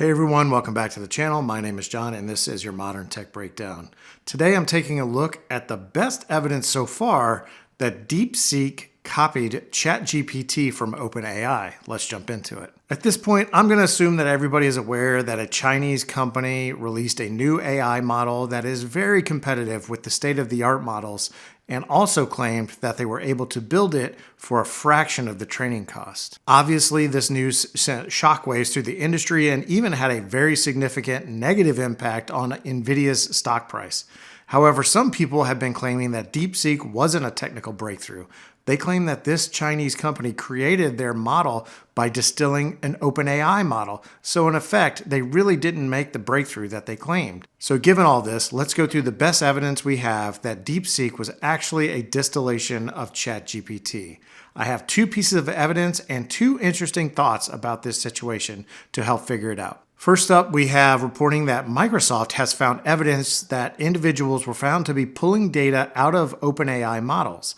Hey everyone, welcome back to the channel. My name is John and this is your Modern Tech Breakdown. Today I'm taking a look at the best evidence so far that DeepSeek copied ChatGPT from OpenAI. Let's jump into it. At this point, I'm going to assume that everybody is aware that a Chinese company released a new AI model that is very competitive with the state-of-the-art models and also claimed that they were able to build it for a fraction of the training cost. Obviously, this news sent shockwaves through the industry and even had a very significant negative impact on NVIDIA's stock price. However, some people have been claiming that DeepSeek wasn't a technical breakthrough. They claim that this Chinese company created their model by distilling an OpenAI model. So in effect, they really didn't make the breakthrough that they claimed. So given all this, let's go through the best evidence we have that DeepSeek was actually a distillation of ChatGPT. I have two pieces of evidence and two interesting thoughts about this situation to help figure it out. First up, we have reporting that Microsoft has found evidence that individuals were found to be pulling data out of OpenAI models.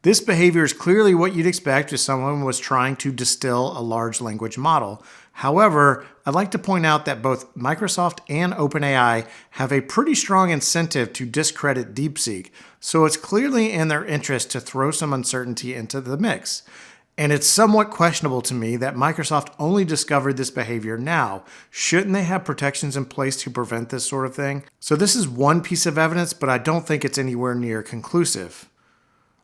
This behavior is clearly what you'd expect if someone was trying to distill a large language model. However, I'd like to point out that both Microsoft and OpenAI have a pretty strong incentive to discredit DeepSeek, so it's clearly in their interest to throw some uncertainty into the mix. And it's somewhat questionable to me that Microsoft only discovered this behavior now. Shouldn't they have protections in place to prevent this sort of thing? So this is one piece of evidence, but I don't think it's anywhere near conclusive.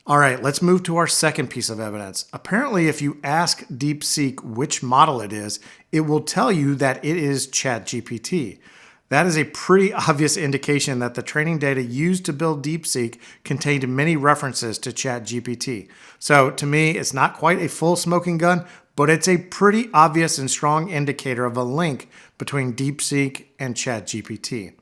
All right, let's move to our second piece of evidence. Apparently, if you ask DeepSeek which model it is, it will tell you that it is ChatGPT. That is a pretty obvious indication that the training data used to build DeepSeek contained many references to ChatGPT. So to me, it's not quite a full smoking gun, but it's a pretty obvious and strong indicator of a link between DeepSeek and ChatGPT.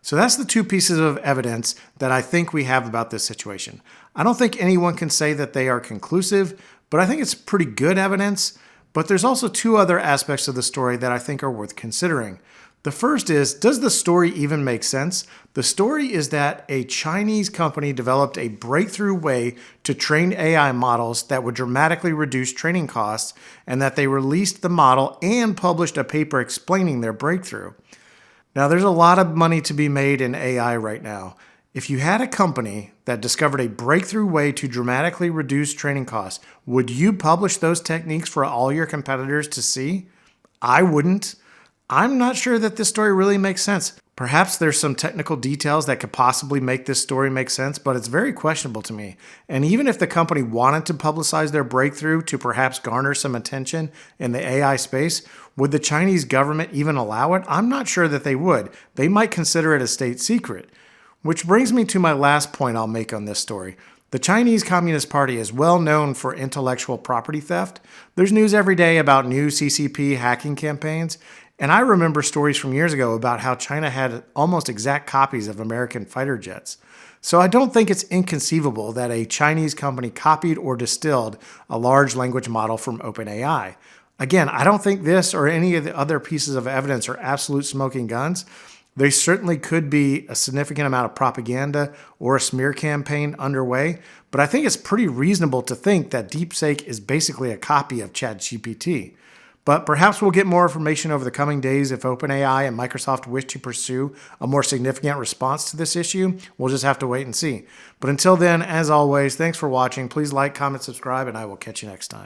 So that's the two pieces of evidence that I think we have about this situation. I don't think anyone can say that they are conclusive, but I think it's pretty good evidence. But there's also two other aspects of the story that I think are worth considering. The first is, does the story even make sense? The story is that a Chinese company developed a breakthrough way to train AI models that would dramatically reduce training costs, and that they released the model and published a paper explaining their breakthrough. Now, there's a lot of money to be made in AI right now. If you had a company that discovered a breakthrough way to dramatically reduce training costs, would you publish those techniques for all your competitors to see? I wouldn't. I'm not sure that this story really makes sense. Perhaps there's some technical details that could possibly make this story make sense, but it's very questionable to me. And even if the company wanted to publicize their breakthrough to perhaps garner some attention in the AI space, would the Chinese government even allow it? I'm not sure that they would. They might consider it a state secret. Which brings me to my last point I'll make on this story. The Chinese Communist Party is well known for intellectual property theft. There's news every day about new CCP hacking campaigns. And I remember stories from years ago about how China had almost exact copies of American fighter jets. So I don't think it's inconceivable that a Chinese company copied or distilled a large language model from OpenAI. Again, I don't think this or any of the other pieces of evidence are absolute smoking guns. There certainly could be a significant amount of propaganda or a smear campaign underway, but I think it's pretty reasonable to think that DeepSeek is basically a copy of ChatGPT. But perhaps we'll get more information over the coming days if OpenAI and Microsoft wish to pursue a more significant response to this issue. We'll just have to wait and see. But until then, as always, thanks for watching. Please like, comment, subscribe, and I will catch you next time.